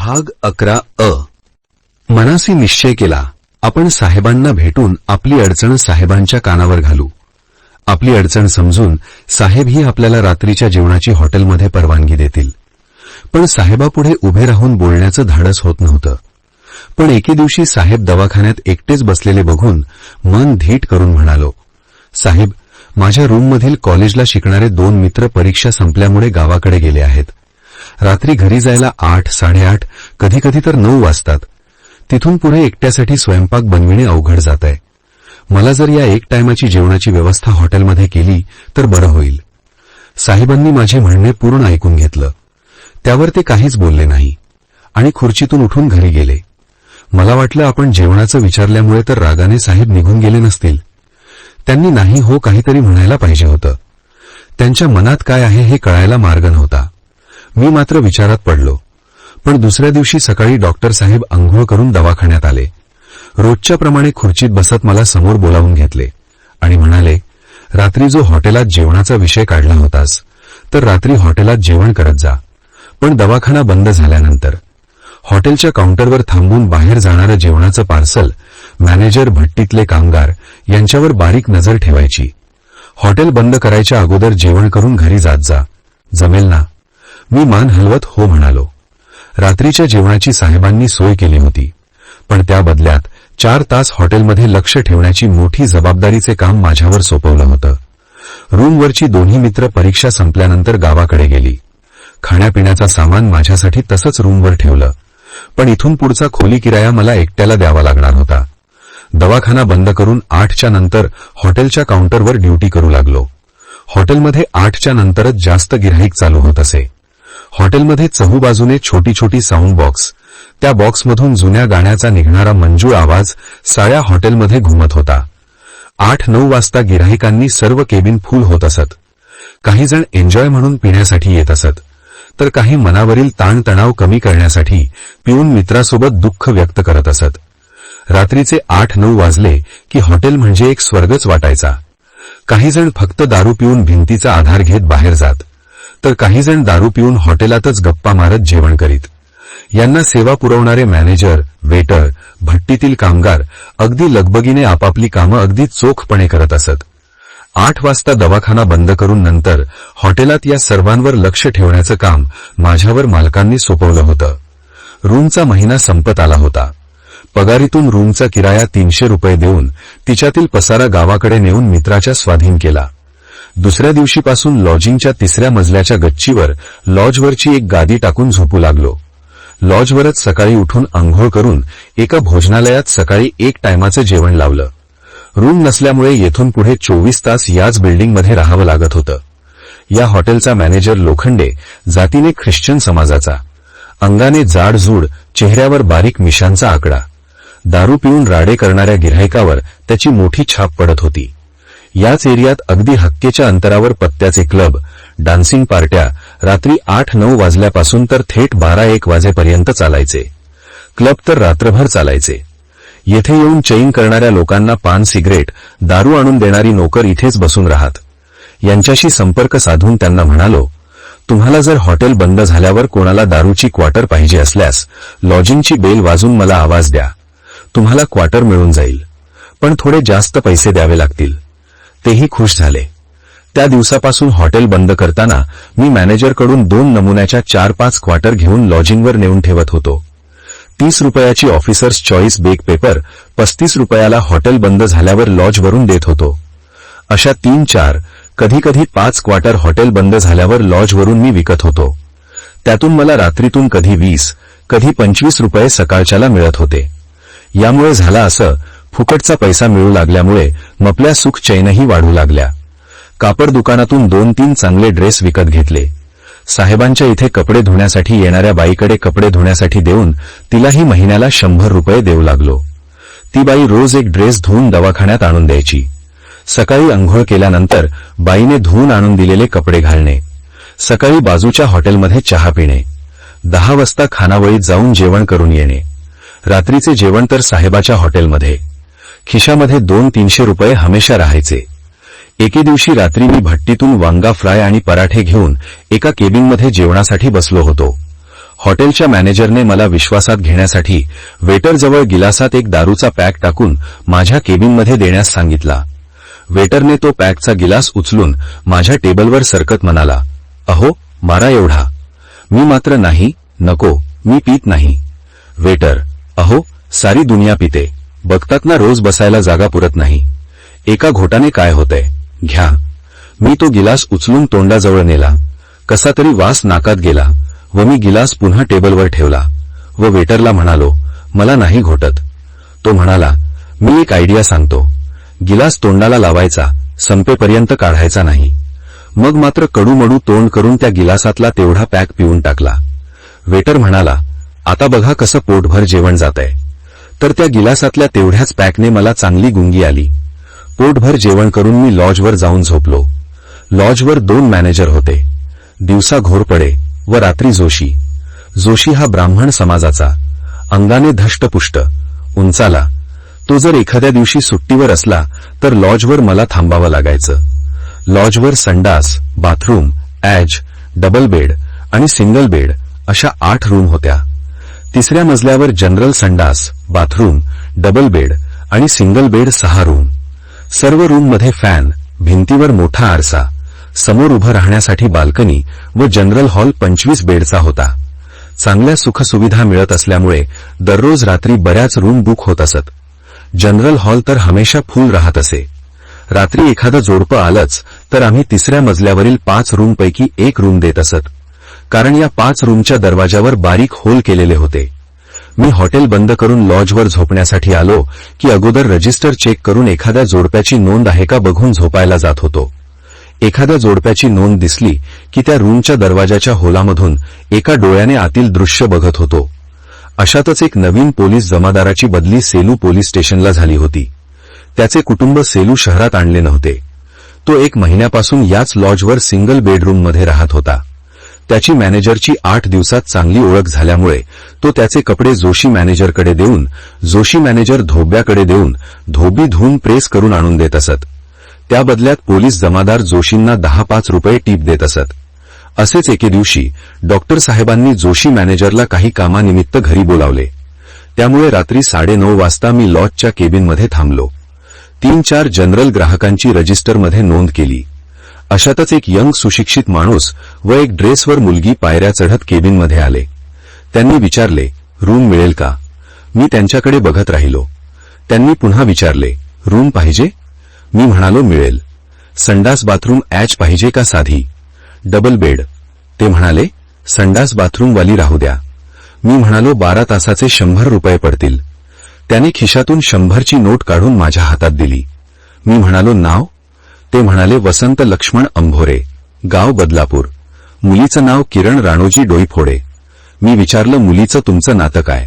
भाग 11 मनासी निश्चय केला, आपण साहेबांना भेटून आपली अडचण साहेबांच्या कानावर घालू. आपली अडचण समजून साहेबही आपल्याला रात्रीच्या जेवणाची हॉटेलमध्ये परवानगी देतील. पण साहेबापुढे उभे राहून बोलण्याचं धाडस होत नव्हतं. पण एके दिवशी साहेब दवाखान्यात एकटेच बसलेले बघून मन धीट करून म्हणालो, साहेब, माझ्या रूममधील कॉलेजला शिकणारे 2 मित्र परीक्षा संपल्यामुळे गावाकडे गेले आहेत. रात्री घरी जायला 8, 8:30, कधीकधी तर 9 वाजतात. तिथून पुढे एकट्यासाठी स्वयंपाक बनविणे अवघड जात आहे. मला जर या एक टायमाची जेवणाची व्यवस्था हॉटेलमध्ये केली तर बरं होईल. साहेबांनी माझे म्हणणे पूर्ण ऐकून घेतलं. त्यावर ते काहीच बोलले नाही आणि खुर्चीतून उठून घरी गेले. मला वाटलं आपण जेवणाचं विचारल्यामुळे तर रागाने साहेब निघून गेले नसतील. त्यांनी नाही हो काहीतरी म्हणायला पाहिजे होतं. त्यांच्या मनात काय आहे हे कळायला मार्ग नव्हता. मी मात्र विचारात पडलो. पण दुसऱ्या दिवशी सकाळी डॉक्टर साहेब अंघोळ करून दवाखान्यात आले. रोजच्या प्रमाणे खुर्चीत बसत मला समोर बोलावून घेतले आणि म्हणाले, रात्री जो हॉटेलात जेवणाचा विषय काढला होतास तर रात्री हॉटेलात जेवण करत जा, पण दवाखाना बंद झाल्यानंतर. हॉटेलच्या काउंटरवर थांबून बाहेर जाणारं जेवणाचं पार्सल मॅनेजर, भट्टीतले कामगार यांच्यावर बारीक नजर ठेवायची. हॉटेल बंद करायच्या अगोदर जेवण करून घरी जात जा. जमेल ना? मी मान हलवत हो म्हणालो. रात्रीच्या जेवणाची साहेबांनी सोय केली होती, पण त्या बदल्यात 4 तास हॉटेलमध्ये लक्ष ठेवण्याची मोठी जबाबदारीचे काम माझ्यावर सोपवलं होतं. रूमवरची 2 मित्र परीक्षा संपल्यानंतर गावाकडे गेली. खाण्यापिण्याचा सामान माझ्यासाठी तसंच रूमवर ठेवलं, पण इथून पुढचा खोली किराया मला एकट्याला द्यावा लागणार होता. दवाखाना बंद करून 8च्या नंतर हॉटेलच्या काउंटरवर ड्युटी करू लागलो. हॉटेलमध्ये 8च्या नंतरच जास्त गिऱ्हाईक चालू होत असे. हॉटेलमध्ये चहूबाजूने छोटी छोटी साऊंड बॉक्स, त्या बॉक्समधून जुन्या गाण्याचा निघणारा मंजूळ आवाज साऱ्या हॉटेलमध्ये घुमत होता. 8-9 वाजता गिऱ्हाईकांनी सर्व केबिन फुल होत असत. काही जण एन्जॉय म्हणून पिण्यासाठी येत असत, तर काही मनावरील ताणतणाव कमी करण्यासाठी पिऊन मित्रासोबत दुःख व्यक्त करत असत. रात्रीचे 8-9 वाजले की हॉटेल म्हणजे एक स्वर्गच वाटायचा. काही जण फक्त दारू पिऊन भिंतीचा आधार घेत बाहेर जात, तर काही जण दारू पिऊन हॉटेलातच गप्पा मारत जेवण करीत. यांना सेवा पुरवणारे मॅनेजर, वेटर, भट्टीतील कामगार अगदी लगबगीने आपापली कामं अगदी चोखपणे करत असत. 8 वाजता दवाखाना बंद करून नंतर हॉटेलात या सर्वांवर लक्ष ठेवण्याचं काम माझ्यावर मालकांनी सोपवलं होतं. रूमचा महिना संपत आला होता. पगारीतून रूमचा किराया 300 रुपये देऊन तिच्यातील पसारा गावाकडे नेऊन मित्राच्या स्वाधीन केला. दुसऱ्या दिवशीपासून लॉजिंगच्या 3ऱ्या मजल्याच्या गच्चीवर लॉजवरची एक गादी टाकून झोपू लागलो. लॉजवरच सकाळी उठून अंघोळ करून एका भोजनालयात सकाळी 1 टायमाचं जेवण लावलं. रूम नसल्यामुळे येथून पुढे 24 तास याच बिल्डिंगमध्ये राहावं लागत होतं. या हॉटेलचा मॅनेजर लोखंडे, जातीने ख्रिश्चन समाजाचा, अंगाने जाडजूड, चेहऱ्यावर बारीक मिशांचा आकडा. दारू पिऊन राडे करणाऱ्या गिऱ्हाईकावर त्याची मोठी छाप पडत होती. याच एरियात अगदी हक्केच्या अंतरावर पत्त्याचे क्लब, डान्सिंग पार्ट्या रात्री 8-9 वाजल्यापासून तर थेट 12-1 वाजेपर्यंत चालायचे. क्लब तर रात्रभर चालायचे. येथे येऊन चैन करणाऱ्या लोकांना पान, सिगरेट, दारू आणून देणारी नोकर इथेच बसून राहत. यांच्याशी संपर्क साधून त्यांना म्हणालो, तुम्हाला जर हॉटेल बंद झाल्यावर कोणाला दारूची क्वार्टर पाहिजे असल्यास लॉजिंगची बेल वाजून मला आवाज द्या. तुम्हाला क्वार्टर मिळून जाईल, पण थोडे जास्त पैसे द्यावे लागतील. तेही खुश झाले. त्या दिवसापासून हॉटेल बंद करताना मी मॅनेजरकडून 2 नमुन्याच्या 4-5 क्वार्टर घेऊन लॉजिंगवर नेऊन ठेवत होतो. 30 रुपयाची ऑफिसर्स चॉईस बेक पेपर 35 रुपयाला हॉटेल बंद झाल्यावर लॉजवरून देत होतो. अशा 3-4, कधीकधी 5 क्वार्टर हॉटेल बंद झाल्यावर लॉजवरून मी विकत होतो. त्यातून मला रात्रीतून कधी 20, कधी 25 रुपये सकाळच्याला मिळत होते. यामुळे झाला असं, फुकटचा पैसा मिळू लागल्यामुळे मपल्या सुख चैनही वाढू लागल्या. कापड दुकानातून 2-3 चांगले ड्रेस विकत घेतले. साहेबांच्या इथे कपडे धुण्यासाठी येणाऱ्या बाईकडे कपडे धुण्यासाठी देऊन तिलाही महिन्याला 100 रुपये देऊ लागलो. ती बाई रोज एक ड्रेस धुवून दवाखान्यात आणून द्यायची. सकाळी अंघोळ केल्यानंतर बाईने धुवून आणून दिलेले कपडे घालणे. सकाळी बाजूच्या हॉटेलमध्ये चहा पिणे. 10 वाजता खानावळीत जाऊन जेवण करून येणे. रात्रीचे जेवण तर साहेबाच्या हॉटेलमध्ये. खिशामध्ये 200-300 रुपये हमेशा राहायचे. एके दिवशी रात्री मी भट्टीतून वांगा फ्राय आणि पराठे घेऊन एका केबिनमध्ये जेवणासाठी बसलो होतो. हॉटेलच्या मॅनेजरने मला विश्वासात घेण्यासाठी वेटरजवळ गिलासात एक दारूचा पॅक टाकून माझ्या केबिनमध्ये देण्यास सांगितला. वेटरने तो पॅकचा गिलास उचलून माझ्या टेबलवर सरकत म्हणाला, अहो मारा एवढा. मी मात्र नाही, नको, मी पीत नाही. वेटर, अहो सारी दुनिया पिते, बघतात ना रोज बसायला जागा पुरत नाही. एका घोटाने काय होतंय, घ्या. मी तो गिलास उचलून तोंडाजवळ नेला. कसा तरी वास नाकात गेला व मी गिलास पुन्हा टेबलवर ठेवला व वेटरला म्हणालो, मला नाही घोटत. तो म्हणाला, मी एक आयडिया सांगतो. गिलास तोंडाला लावायचा, संपेपर्यंत काढायचा नाही. मग मात्र कडूमडू तोंड करून त्या गिलासातला तेवढा पॅक पिऊन टाकला. वेटर म्हणाला, आता बघा कसं पोटभर जेवण जातंय. तर त्या गिलासातल्या तेवढ्याच पॅकने मला चांगली गुंगी आली. पोटभर जेवण करून मी लॉजवर जाऊन झोपलो. लॉजवर 2 मॅनेजर होते. दिवसा घोरपडे व रात्री जोशी. जोशी हा ब्राह्मण समाजाचा, अंगाने धष्टपुष्ट, उंचाला. तो जर एखाद्या दिवशी सुट्टीवर असला तर लॉजवर मला थांबावं लागायचं. लॉजवर संडास, बाथरूम, ॲज, डबल बेड आणि सिंगल बेड अशा 8 रूम होत्या. 3ऱ्या मजल्यावर जनरल संडास, बाथरूम, डबल बेड आणि सिंगल बेड 6 रूम. सर्व रूममध्ये फॅन, भिंतीवर मोठा आरसा, समोर उभं राहण्यासाठी बाल्कनी व जनरल हॉल 25 बेडचा होता. चांगल्या सुखसुविधा मिळत असल्यामुळे दररोज रात्री बऱ्याच रूम बुक होत असत. जनरल हॉल तर हमेशा फुल राहत असे. रात्री एखादं जोडपं आलंच तर आम्ही 3ऱ्या मजल्यावरील 5 रूमपैकी 1 रूम देत असत, कारण या 5 रूमच्या दरवाजावर बारीक होल केलेले होते. मी हॉटेल बंद करून लॉजवर झोपण्यासाठी आलो की अगोदर रजिस्टर चेक करून एखाद्या जोडप्याची नोंद आहे का बघून झोपायला जात होतो. एखाद्या जोडप्याची नोंद दिसली की त्या रूमच्या दरवाजाच्या होलामधून एका डोळ्याने आतील दृश्य बघत होतो. अशातच एक नवीन पोलीस जमादाराची बदली सेलू पोलीस स्टेशनला झाली होती. त्याचे कुटुंब सेलू शहरात आणले नव्हते. तो 1 महिन्यापासून याच लॉजवर सिंगल बेडरूममध्ये राहत होता. त्याची मॅनेजरची 8 दिवसात चांगली ओळख झाल्यामुळे तो त्याचे कपडे जोशी मॅनेजरकडे देऊन, जोशी मॅनेजर धोब्याकडे देऊन धोबी धुवून प्रेस करून आणून देत असत. त्या बदल्यात पोलीस जमादार जोशींना 10-5 रुपये टीप देत असत. असेच एके दिवशी डॉक्टर साहेबांनी जोशी मॅनेजरला काही कामानिमित्त घरी बोलावले. त्यामुळे रात्री 9:30 वाजता मी लॉजच्या केबिनमध्ये थांबलो. 3-4 जनरल ग्राहकांची रजिस्टरमध्ये नोंद केली. अशातच एक यंग सुशिक्षित माणूस व एक ड्रेसवर मुलगी पायऱ्या चढत केबिनमध्ये आले. त्यांनी विचारले, रूम मिळेल का? मी त्यांच्याकडे बघत राहिलो. त्यांनी पुन्हा विचारले, रूम पाहिजे? मी म्हणालो, मिळेल. संडास बाथरूम ॲच पाहिजे का साधी? Double bed? ते म्हणाले, संडास बाथरूमवाली राहू द्या. मी म्हणालो, 12 तासाचे 100 रुपये पडतील. त्याने खिशातून 100ची नोट काढून माझ्या हातात दिली. मी म्हणालो, नाव? ते म्हणाले, वसंत लक्ष्मण अंभोरे, गाव बदलापूर. मुलीचं नाव किरण राणोजी डोईफोडे. मी विचारलं, मुलीचं तुमचं नातं काय?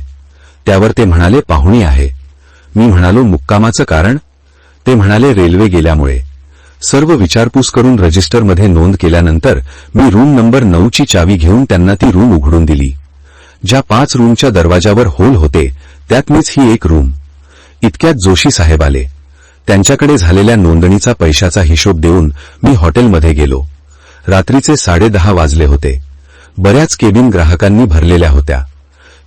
त्यावर ते म्हणाले, पाहुणी आहे. मी म्हणालो, मुक्कामाचं कारण? ते म्हणाले, रेल्वे गेल्यामुळे. सर्व विचारपूस करून रजिस्टरमध्ये नोंद केल्यानंतर मी रूम नंबर 9ची चावी घेऊन त्यांना ती रूम उघडून दिली. ज्या 5 रूमच्या दरवाजावर होल होते त्यात मीच ही एक रूम. इतक्यात जोशी साहेब आले. त्यांच्याकडे झालेल्या नोंदणीचा पैशाचा हिशोब देऊन मी हॉटेलमध्ये गेलो. रात्रीचे 10:30 वाजले होते. बऱ्याच केबिन ग्राहकांनी भरलेल्या होत्या.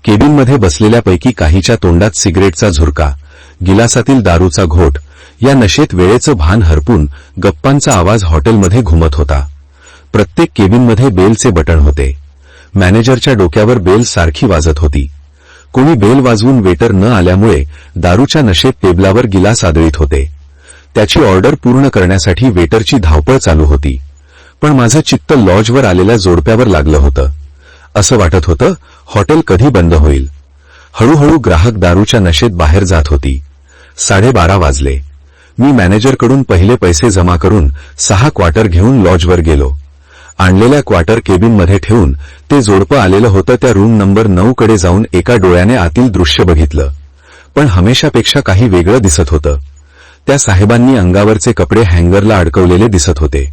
केबिनमध्ये बसलेल्यापैकी काहीच्या तोंडात सिगरेटचा झुरका, गिलासातील दारूचा घोट, या नशेत वेळेचं भान हरपून गप्पांचा आवाज हॉटेलमध्ये घुमत होता. प्रत्येक केबिनमध्ये बेलचे बटण होते. मॅनेजरच्या डोक्यावर बेल सारखी वाजत होती. कोणी बेल वाजवून वेटर न आल्यामुळे दारूच्या नशेत टेबलावर गिलास आदळीत होते. त्याची ऑर्डर पूर्ण करण्यासाठी वेटरची धावपळ चालू होती. पण माझं चित्त लॉजवर आलेल्या जोडप्यावर लागलं होतं. असं वाटत होतं, हॉटेल कधी बंद होईल. हळूहळू ग्राहक दारूच्या नशेत बाहेर जात होती. 12:30 वाजले. मी मॅनेजरकडून पहिले पैसे जमा करून 6 क्वार्टर घेऊन लॉजवर गेलो. आणलेल्या क्वार्टर केबिनमध्ये ठेवून ते जोडपं आलेलं होतं त्या रूम नंबर 9 कडे जाऊन एका डोळ्याने आतील दृश्य बघितलं. पण हमेशापेक्षा काही वेगळं दिसत होतं. त्या साहेबांनी अंगावरचे कपडे हँगरला अडकवलेले दिसत होते.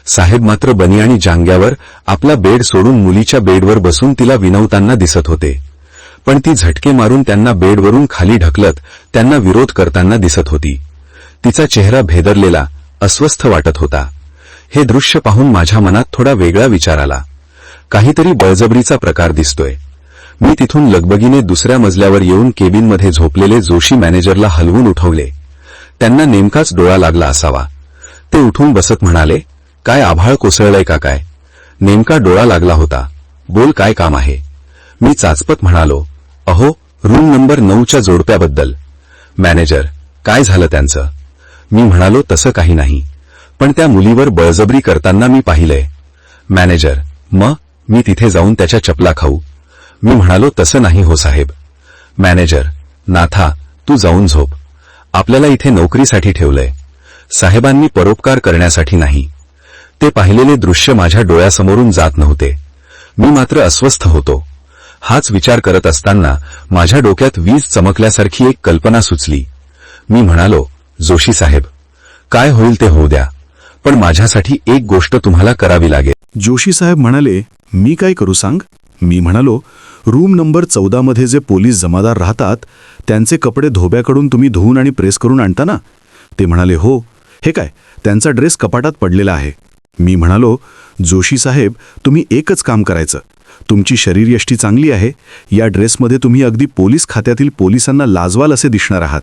साहेब मात्र बनियाणी जांग्यावर आपला बेड सोडून मुलीच्या बेडवर बसून तिला विनवताना दिसत होते. पण ती झटके मारून त्यांना बेडवरून खाली ढकलत त्यांना विरोध करताना दिसत होती. तिचा चेहरा भेदरलेला, अस्वस्थ वाटत होता. हे दृश्य पाहून माझ्या मनात थोडा वेगळा विचार आला. काहीतरी बळजबरीचा प्रकार दिसतोय. मी तिथून लगबगीने दुसऱ्या मजल्यावर येऊन केबिनमध्ये झोपलेले जोशी मॅनेजरला हलवून उठवले. त्यांना नेमकाच डोळा लागला असावा. ते उठून बसत म्हणाले, काय आभाळ कोसळलंय का काय? नेमका डोळा लागला होता. बोल, काय काम आहे? मी चाचपत म्हणालो, अहो, रूम नंबर 9च्या जोडप्याबद्दल. मॅनेजर, काय झालं त्यांचं? मी म्हणालो, तसं काही नाही, पण त्या मुलीवर बळजबरी करताना मी पाहिलंय. मॅनेजर, मी तिथे जाऊन त्याच्या चपला खाऊ? मी म्हणालो, तसं नाही हो साहेब. मॅनेजर, नाथा, तू जाऊन झोप. आपल्याला इथे नोकरीसाठी ठेवलंय, साहेबांनी परोपकार करण्यासाठी नाही. ते पाहिलेले दृश्य माझ्या डोळ्यासमोरून जात नव्हते. मी मात्र अस्वस्थ होतो. हाच विचार करत असताना माझ्या डोक्यात वीज चमकल्यासारखी एक कल्पना सुचली. मी म्हणालो, जोशी साहेब, काय होईल ते होऊ द्या, पण माझ्यासाठी एक गोष्ट तुम्हाला करावी लागेल. जोशी साहेब म्हणाले, मी काय करू सांग? मी म्हणालो, रूम नंबर 14 मध्ये जे पोलीस जमादार राहतात त्यांचे कपडे धोब्याकडून तुम्ही धुवून आणि प्रेस करून आणता ना? ते म्हणाले, हो. हे काय, त्यांचा ड्रेस कपाटात पडलेला आहे. मी म्हणालो, जोशी साहेब, तुम्ही एकच काम करायचं. तुमची शरीरयष्टी चांगली आहे. या ड्रेसमध्ये तुम्ही अगदी पोलीस खात्यातील पोलिसांना लाजवाल असे दिसणार आहात.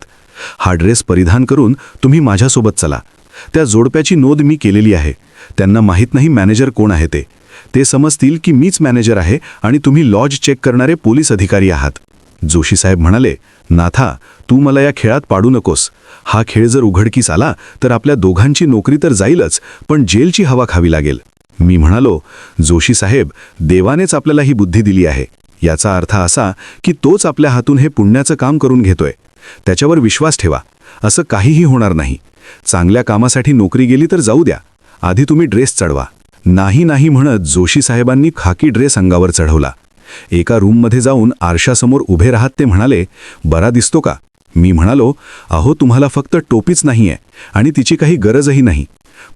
हा ड्रेस परिधान करून तुम्ही माझ्यासोबत चला. त्या जोडप्याची नोंद मी केलेली आहे. त्यांना माहीत नाही मॅनेजर कोण आहे ते. ते समजतील की मीच मॅनेजर आहे आणि तुम्ही लॉज चेक करणारे पोलीस अधिकारी आहात. जोशी साहेब म्हणाले, नाथा, तू मला या खेळात पाडू नकोस. हा खेळ जर उघडकीस आला तर आपल्या दोघांची नोकरी तर जाईलच, पण जेलची हवा खावी लागेल. मी म्हणालो, जोशी साहेब, देवानेच आपल्याला ही बुद्धी दिली आहे. याचा अर्थ असा की तोच आपल्या हातून हे पुण्याचं काम करून घेतोय. त्याच्यावर विश्वास ठेवा. असं काहीही होणार नाही. चांगल्या कामासाठी नोकरी गेली तर जाऊ द्या. आधी तुम्ही ड्रेस चढवा. नाही म्हणत जोशी साहेबांनी खाकी ड्रेस अंगावर चढवला. एका रूममध्ये जाऊन आरशासमोर उभे राहत ते म्हणाले, बरा दिसतो का? मी म्हणालो, अहो, तुम्हाला फक्त टोपीच नाहीये आणि तिची काही गरजही नाही.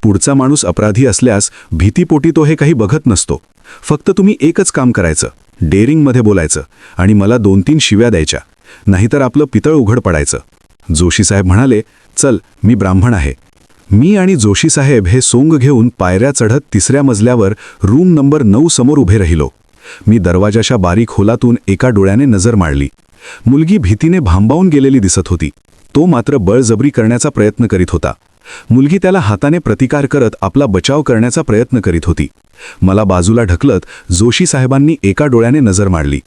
पुढचा माणूस अपराधी असल्यास भीतीपोटी तो हे काही बघत नसतो. फक्त तुम्ही एकच काम करायचं, डेअरिंगमध्ये बोलायचं आणि मला 2-3 शिव्या द्यायच्या, नाहीतर आपलं पितळ उघड पडायचं. जोशी साहेब म्हणाले, चल, मी ब्राह्मण आहे. मी आणि जोशी साहेब हे सोंग घेऊन पायऱ्या चढत 3ऱ्या मजल्यावर रूम नंबर 9 समोर उभे राहिलो. मी दरवाजाच्या बारीक खोलातून एका डोळ्याने नजर मारली. मुलगी भीतीने भांबावून गेलेली दिसत होती. तो मात्र बळजबरी करण्याचा प्रयत्न करीत होता. मुलगी त्याला हाताने प्रतिकार करत आपला बचाव करण्याचा प्रयत्न करीत होती. मला बाजूला ढकलत जोशी साहेबांनी एका डोळ्याने नजर मारली.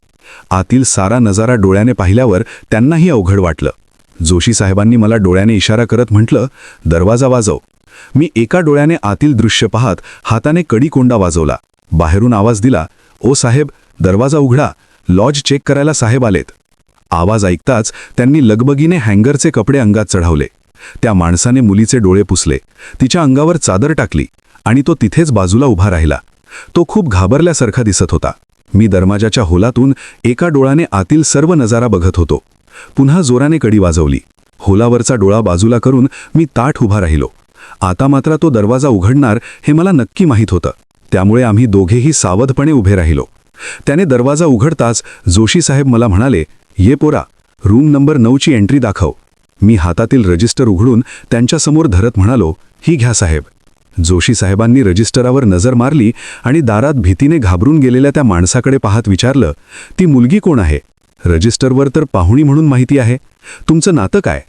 आतील सारा नजारा डोळ्याने पाहिल्यावर त्यांनाही अवघड वाटलं. जोशी साहेबांनी मला डोळ्याने इशारा करत म्हटलं, दरवाजा वाजव. मी एका डोळ्याने आतील दृश्य पाहत हाताने कडी-कोंडा वाजवला. बाहेरून आवाज दिला, ओ साहेब, दरवाजा उघडा. लॉज चेक करायला साहेब आलेत. आवाज ऐकताच त्यांनी लगबगीने हँगरचे कपडे अंगात चढवले. त्या माणसाने मुलीचे डोळे पुसले, तिच्या अंगावर चादर टाकली आणि तो तिथेच बाजूला उभा राहिला. तो खूप घाबरल्यासारखा दिसत होता. मी दरवाजाच्या होलातून एका डोळ्याने आतील सर्व नजारा बघत होतो. पुन्हा जोराने कडी वाजवली. होलावरचा डोळा बाजूला करून मी ताठ उभा राहिलो. आता मात्र तो दरवाजा उघडणार हे मला नक्की माहीत होतं. त्यामुळे आम्ही दोघेही सावधपणे उभे राहिलो. त्याने दरवाजा उघडताच जोशी साहेब मला म्हणाले, ये पोरा, रूम नंबर 9ची एंट्री दाखव. मी हातातील रजिस्टर उघडून त्यांच्यासमोर धरत म्हणालो, ही घ्या साहेब. जोशी साहेबांनी रजिस्टरावर नजर मारली आणि दारात भीतीने घाबरून गेलेल्या त्या माणसाकडे पाहत विचारलं, ती मुलगी कोण आहे? रजिस्टरवर तर पाहुणी म्हणून माहिती आहे. तुमचं नातं काय?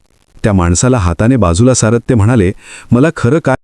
त्या माणसाला हाताने बाजूला सारत ते म्हणाले, मला खरं काय